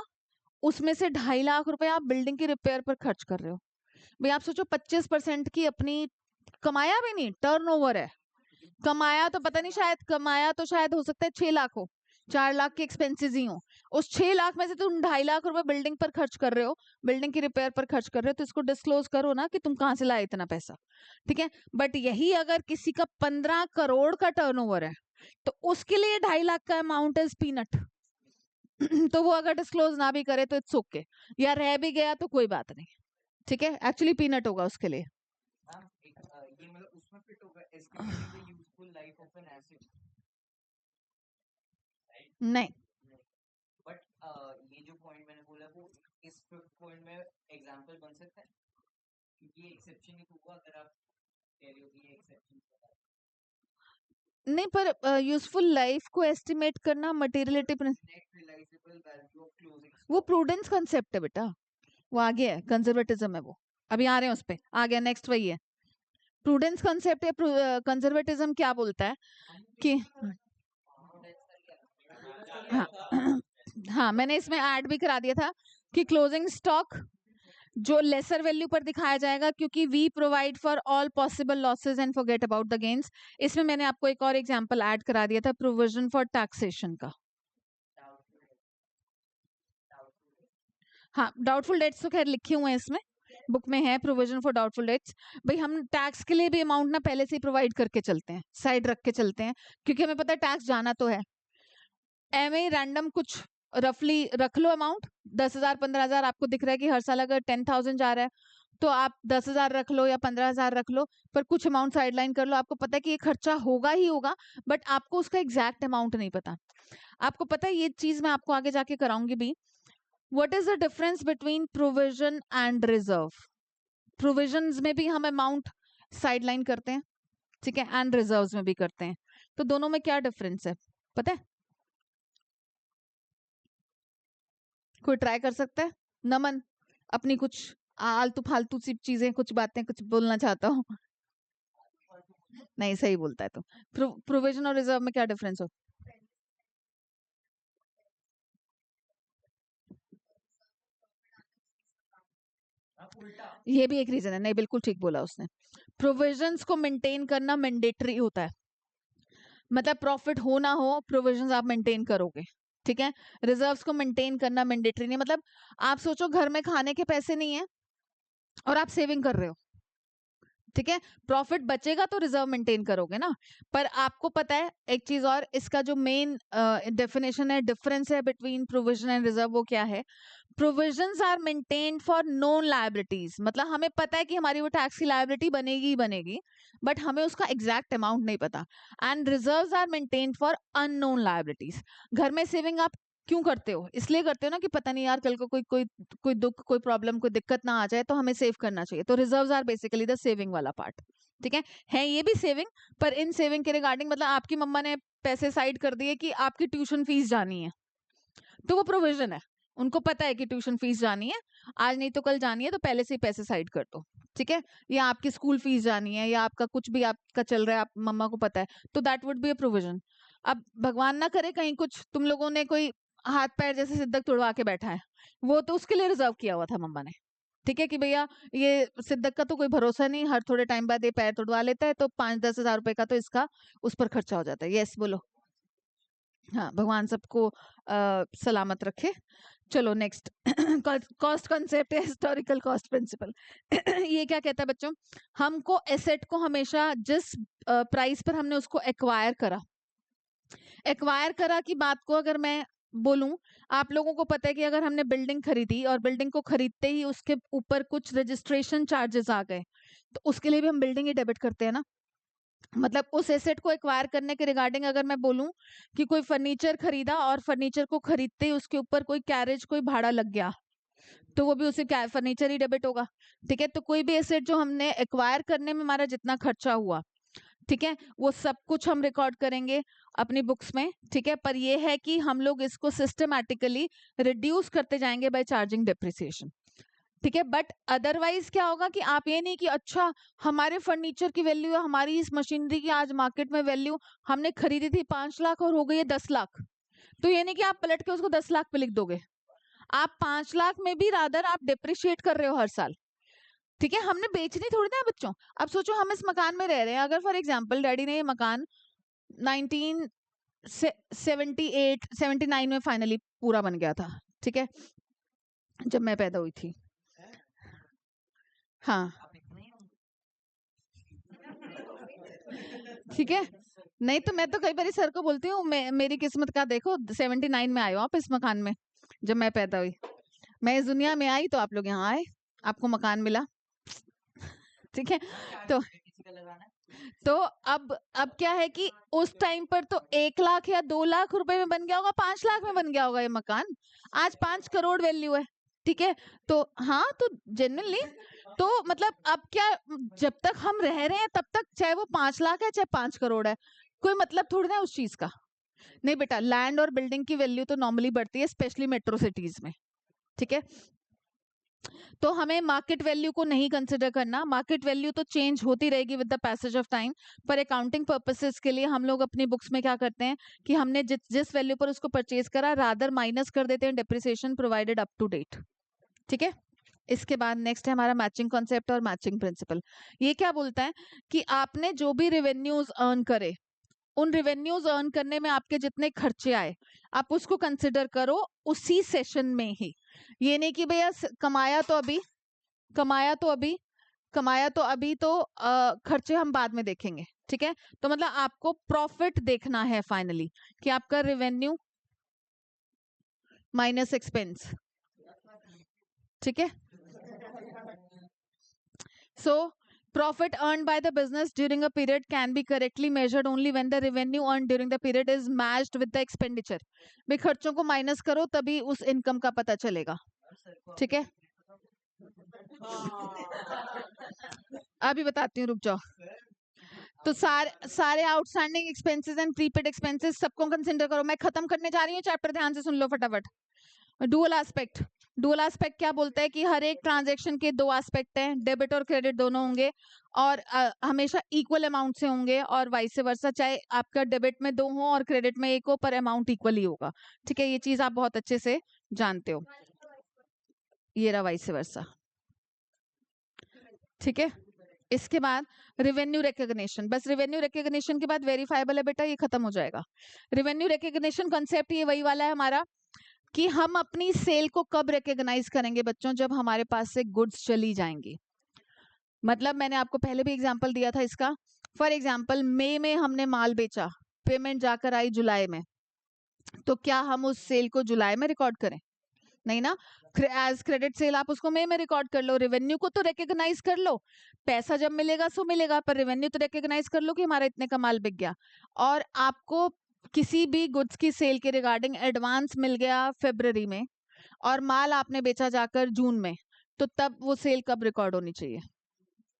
उसमें से 2.5 लाख रुपए आप बिल्डिंग की रिपेयर पर खर्च कर रहे हो। भाई आप सोचो 25% की अपनी, कमाया भी नहीं, टर्नओवर है, कमाया तो पता नहीं, शायद कमाया तो शायद हो सकता है 6 लाख हो, 4 लाख के एक्सपेंसेस ही हो, उस 6 लाख में से तुम 2.5 लाख रुपए बिल्डिंग पर खर्च कर रहे हो, बिल्डिंग की रिपेयर पर खर्च कर रहे हो, तो इसको डिस्क्लोज करो ना कि तुम कहाँ से लाए इतना पैसा, ठीक है। बट यही अगर किसी का 15 करोड़ का टर्नओवर है, तो उसके लिए 2.5 लाख का अमाउंट इज पीनट। तो वो अगर डिस्क्लोज ना भी करे तो इट्स ओके, या रह भी गया तो कोई बात नहीं, ठीक है, एक्चुअली पीनट होगा उसके लिए। ये मतलब उसमें फिट होगा estimating the useful life of an asset, नहीं, बट ये जो पॉइंट मैंने बोला वो इस पॉइंट में एग्जांपल बन सकता है, क्योंकि ये एक्सेप्शन ही होगा अगर आप कह रहे हो कि ये एक्सेप्शन नहीं, पर यूजफुल लाइफ को एस्टिमेट करना मटेरियलिटी, वो प्रूडेंस कंसेप्ट है बेटा, वो आगे है, कंजर्वेटिज्म है वो, अभी आ रहे हैं उस पे, आ गया नेक्स्ट वही है। प्रूडेंस कंसेप्ट है, कंजर्वेटिज्म क्या बोलता है कि हाँ, हाँ मैंने इसमें ऐड भी करा दिया था कि क्लोजिंग स्टॉक जो लेसर वैल्यू पर दिखाया जाएगा, क्योंकि we provide for all possible losses and forget about the gains. इसमें मैंने आपको एक और एग्जांपल ऐड करा दिया था, प्रोविजन फॉर टैक्सेशन का। हाँ, डाउटफुल डेट्स तो खैर लिखे हुए हैं इसमें, बुक में है प्रोविजन फॉर डाउटफुल डेट्स। भाई हम टैक्स के लिए भी अमाउंट ना पहले से ही प्रोवाइड करके चलते हैं, साइड रख के चलते हैं, क्योंकि हमें पता है टैक्स जाना तो है। एम रैंडम कुछ रफली रख लो अमाउंट, 10,000 15,000 आपको दिख रहा है कि हर साल अगर 10,000 जा रहा है, तो आप 10,000 रख लो या 15,000 रख लो, पर कुछ अमाउंट साइडलाइन कर लो। आपको पता है कि ये खर्चा होगा ही होगा, बट आपको उसका एग्जैक्ट अमाउंट नहीं पता। आपको पता है, ये चीज मैं आपको आगे जाके कराऊंगी भी। What is the difference between provision and reserve? Provisions में भी हम अमाउंट साइडलाइन करते हैं, ठीक है, एंड रिजर्व्स में भी करते हैं, तो दोनों में क्या डिफरेंस है पता है? कोई ट्राई कर सकता है? नमन, अपनी कुछ आलतू फालतू सी चीजें, कुछ बातें, कुछ बोलना चाहता हूँ। नहीं, सही बोलता है तो। प्रोविजन और रिजर्व में क्या डिफरेंस हो? ये भी एक रीजन है, नहीं बिल्कुल ठीक बोला उसने। प्रोविजंस को मेंटेन करना मैंडेटरी होता है, मतलब प्रॉफिट हो ना हो प्रोविजंस आप मेंटेन करोगे, ठीक है। रिजर्व्स को मेंटेन करना मैंडेटरी नहीं, मतलब आप सोचो घर में खाने के पैसे नहीं है और आप सेविंग कर रहे हो, ठीक है, प्रॉफिट बचेगा तो रिजर्व मेंटेन करोगे ना। पर आपको पता है एक चीज और, इसका जो मेन डेफिनेशन है, डिफरेंस है बिटवीन प्रोविजन एंड रिजर्व, वो क्या है? Provisions are maintained for known liabilities, मतलब हमें पता है कि हमारी वो टैक्स की लायबिलिटी बनेगी ही बनेगी, बट हमें उसका एग्जैक्ट अमाउंट नहीं पता। And reserves are maintained for unknown liabilities. घर में सेविंग आप क्यों करते हो? इसलिए करते हो ना कि पता नहीं यार कल को कोई दुख, कोई प्रॉब्लम, कोई दिक्कत ना आ जाए, तो हमें सेव करना चाहिए। तो reserves are basically the saving वाला पार्ट, ठीक है ये भी सेविंग, पर इन सेविंग के रिगार्डिंग मतलब आपकी मम्मा ने पैसे साइड कर दिए कि आपकी ट्यूशन फीस जानी है, तो वो प्रोविजन है, उनको पता है कि ट्यूशन फीस जानी है, आज नहीं तो कल जानी है, तो पहले से ही पैसे साइड कर दो, ठीक है। या आपकी स्कूल फीस जानी है, या आपका कुछ भी आपका चल रहा है, आप मम्मा को पता है, तो that would be a provision. अब भगवान ना करे कहीं कुछ तुम लोगों ने कोई हाथ पैर जैसे सिद्धक तुड़वा के बैठा है, वो तो उसके लिए रिजर्व किया हुआ था मम्मा ने, ठीक है, कि भैया ये सिद्धक का तो कोई भरोसा नहीं, हर थोड़े टाइम बाद ये पैर तुड़वा लेता है, तो 5-10 हजार रुपए का तो इसका उस पर खर्चा हो जाता है। यस बोलो। हाँ, भगवान सबको सलामत रखे। चलो नेक्स्ट, कॉस्ट कंसेप्ट है हिस्टोरिकल कॉस्ट प्रिंसिपल। ये क्या कहता है बच्चों, हमको एसेट को हमेशा जिस प्राइस पर हमने उसको एक्वायर करा की बात को अगर मैं बोलूं, आप लोगों को पता है कि अगर हमने बिल्डिंग खरीदी और बिल्डिंग को खरीदते ही उसके ऊपर कुछ रजिस्ट्रेशन चार्जेस आ गए, तो उसके लिए भी हम बिल्डिंग ही डेबिट करते हैं ना। मतलब उस एसेट को एक्वायर करने के रिगार्डिंग अगर मैं बोलूं कि कोई फर्नीचर खरीदा और फर्नीचर को खरीदते ही उसके ऊपर कोई कैरेज, कोई भाड़ा लग गया, तो वो भी उसे फर्नीचर ही डेबिट होगा, ठीक है। तो कोई भी एसेट जो हमने एक्वायर करने में हमारा जितना खर्चा हुआ, ठीक है, वो सब कुछ हम रिकॉर्ड करेंगे अपनी बुक्स में, ठीक है। पर ये है कि हम लोग इसको सिस्टमैटिकली रिड्यूस करते जाएंगे बाय चार्जिंग डिप्रिसिएशन, ठीक है। बट अदरवाइज क्या होगा कि आप ये नहीं कि अच्छा हमारे फर्नीचर की वैल्यू है, हमारी इस मशीनरी की आज मार्केट में वैल्यू हमने खरीदी थी 5 लाख और हो गई है 10 लाख, तो ये नहीं कि आप पलट के उसको 10 लाख पे लिख दोगे, आप 5 लाख में भी रादर आप डिप्रिशिएट कर रहे हो हर साल, ठीक है। हमने बेचनी थोड़ी ना है बच्चों। अब सोचो हम इस मकान में रह रहे हैं, अगर फॉर एग्जाम्पल डैडी ने ये मकान 1978-79 में फाइनली पूरा बन गया था, ठीक है, जब मैं पैदा हुई थी। हाँ आप इतने ही होंगे। ठीक है, नहीं तो मैं तो कई बार सर को बोलती हूँ, मेरी किस्मत का देखो 79 में आए हो आप इस मकान में, जब मैं पैदा हुई, मैं इस दुनिया में आई तो आप लोग यहाँ आए, आपको मकान मिला, ठीक है। तो किसी का लगाना है। तो अब क्या है कि उस टाइम पर तो 1 लाख या 2 लाख रुपए में बन गया होगा, 5 लाख में बन गया होगा ये मकान, आज 5 करोड़ वैल्यू है, ठीक है। तो हाँ, तो जेन्युइनली तो मतलब अब क्या, जब तक हम रह रहे हैं तब तक चाहे वो 5 लाख है चाहे 5 करोड़ है, कोई मतलब थोड़ी ना है उस चीज का। नहीं बेटा, लैंड और बिल्डिंग की वैल्यू तो नॉर्मली बढ़ती है, स्पेशली मेट्रो सिटीज में, ठीक है। तो हमें मार्केट वैल्यू को नहीं कंसिडर करना, मार्केट वैल्यू तो चेंज होती रहेगी with the passage of time, पर अकाउंटिंग पर्पसेस के लिए हम लोग अपनी बुक्स में क्या करते हैं कि हमने जिस वैल्यू पर उसको परचेज करा रादर माइनस कर देते हैं depreciation provided up to date, ठीक है। इसके बाद नेक्स्ट है हमारा मैचिंग कॉन्सेप्ट और मैचिंग प्रिंसिपल। ये क्या बोलता है कि आपने जो भी रेवेन्यूज अर्न करे, उन रेवेन्यूज अर्न करने में आपके जितने खर्चे आए, आप उसको कंसिडर करो उसी सेशन में ही। ये नहीं कि भैया कमाया तो अभी तो खर्चे हम बाद में देखेंगे, ठीक है। तो मतलब आपको प्रॉफिट देखना है फाइनली, कि आपका रेवेन्यू माइनस एक्सपेंस, ठीक है। So profit earned by the business during a period can be correctly measured only when the revenue earned during the period is matched with the expenditure. भाई खर्चों को minus करो तभी उस इनकम का पता चलेगा, ठीक है। अभी बताती हूँ, रुक जाओ। तो सारे outstanding expenses and prepaid expenses सबको कंसिडर करो। मैं खत्म करने जा रही हूँ चैप्टर, ध्यान से सुन लो फटाफट। डुअल एस्पेक्ट क्या बोलता है कि हर एक ट्रांजैक्शन के 2 एस्पेक्ट हैं, डेबिट और क्रेडिट दोनों होंगे, और हमेशा इक्वल अमाउंट से होंगे, और वाइस वर्सा, चाहे आपका डेबिट में 2 हो और क्रेडिट में 1 हो, पर अमाउंट इक्वल ही होगा, ठीक है। ये चीज आप बहुत अच्छे से जानते हो, ये रहा वाइस वर्सा, ठीक है। इसके बाद रेवेन्यू रिकॉग्निशन, बस रेवेन्यू रिकॉग्निशन के बाद वेरीफाइबल है बेटा, ये खत्म हो जाएगा। रेवेन्यू रिकॉग्निशन कॉन्सेप्ट ये वही वाला है हमारा कि हम अपनी सेल को कब रिकॉग्नाइज करेंगे बच्चों, जब हमारे पास से गुड्स चली जाएंगी। मतलब मैंने आपको पहले भी एग्जांपल दिया था इसका। फॉर एग्जांपल मई में हमने माल बेचा, पेमेंट जाकर आई जुलाई में, तो क्या हम उस सेल को जुलाई में रिकॉर्ड करें? नहीं ना, एज क्रेडिट सेल आप उसको मई में रिकॉर्ड कर लो, रेवेन्यू को तो रिकॉग्नाइज कर लो, पैसा जब मिलेगा सो मिलेगा, पर रेवेन्यू तो रिकॉग्नाइज कर लो कि हमारा इतने का माल बिक गया। और आपको किसी भी गुड्स की सेल के रिगार्डिंग एडवांस मिल गया फरवरी में और माल आपने बेचा जाकर जून में, तो तब वो सेल कब रिकॉर्ड होनी चाहिए?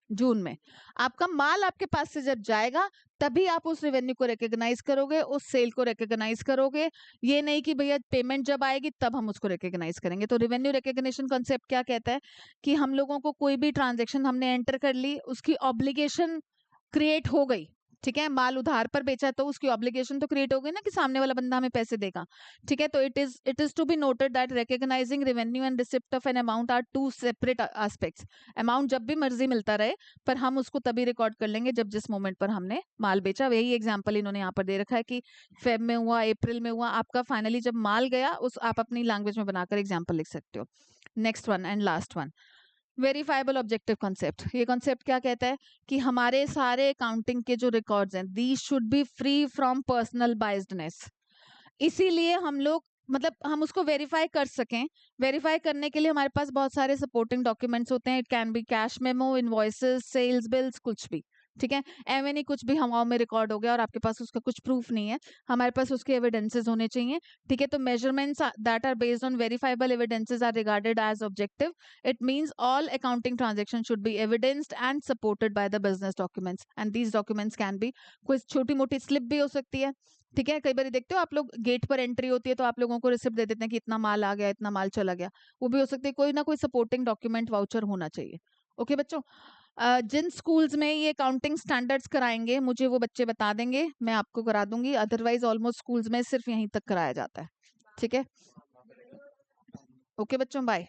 जून में। आपका माल आपके पास से जब जाएगा तभी आप उस रेवेन्यू को रिकॉग्नाइज करोगे, उस सेल को रिकॉग्नाइज करोगे। ये नहीं कि भैया पेमेंट जब आएगी तब हम उसको रिकॉग्नाइज करेंगे। तो रेवेन्यू रिकॉग्निशन कॉन्सेप्ट क्या कहता है कि हम लोगों को कोई भी ट्रांजेक्शन हमने एंटर कर ली, उसकी ऑब्लिगेशन क्रिएट हो गई, ठीक है, माल उधार पर बेचा तो उसकी ऑब्लिगेशन तो क्रिएट हो गई ना कि सामने वाला बंदा हमें पैसे देगा, ठीक है। तो it is to be noted that recognising revenue and receipt of an amount are two separate aspects. Amount जब भी मर्जी मिलता रहे, पर हम उसको तभी रिकॉर्ड कर लेंगे जब जिस मोमेंट पर हमने माल बेचा। वही एग्जाम्पल इन्होंने यहाँ पर दे रखा है कि फेब में हुआ, अप्रैल में हुआ, आपका फाइनली जब माल गया, उस आप अपनी लैंग्वेज में बनाकर एग्जाम्पल लिख सकते हो। Next one and last one, verifiable objective concept. ये कॉन्सेप्ट क्या कहता है कि हमारे सारे अकाउंटिंग के जो रिकॉर्ड्स हैं, these should be free from personal biasedness. इसीलिए हम लोग, मतलब हम उसको वेरीफाई कर सकें, वेरीफाई करने के लिए हमारे पास बहुत सारे सपोर्टिंग डॉक्यूमेंट्स होते हैं। It can be cash memo, invoices, sales bills, कुछ भी, ठीक है। एवं नहीं कुछ भी हवाओं में रिकॉर्ड हो गया और आपके पास उसका कुछ प्रूफ नहीं है, हमारे पास उसके एविडेंसेस होने चाहिए, ठीक है। तो measurements that are based on verifiable evidences are regarded as objective. It means all accounting transaction should be evidenced and supported by the business documents, and these documents can be, कोई छोटी मोटी slip भी हो सकती है, ठीक है। कई बार देखते हो आप लोग, गेट पर एंट्री होती है तो आप लोगों को रिसिप्ट दे देते हैं कि इतना माल आ गया, इतना माल चला गया, वो भी हो सकती है। कोई ना कोई सपोर्टिंग डॉक्यूमेंट वाउचर होना चाहिए। ओके बच्चों, जिन स्कूल्स में ये अकाउंटिंग स्टैंडर्ड्स कराएंगे मुझे वो बच्चे बता देंगे, मैं आपको करा दूंगी। अदरवाइज ऑलमोस्ट स्कूल्स में सिर्फ यहीं तक कराया जाता है, ठीक है। ओके बच्चों, बाय।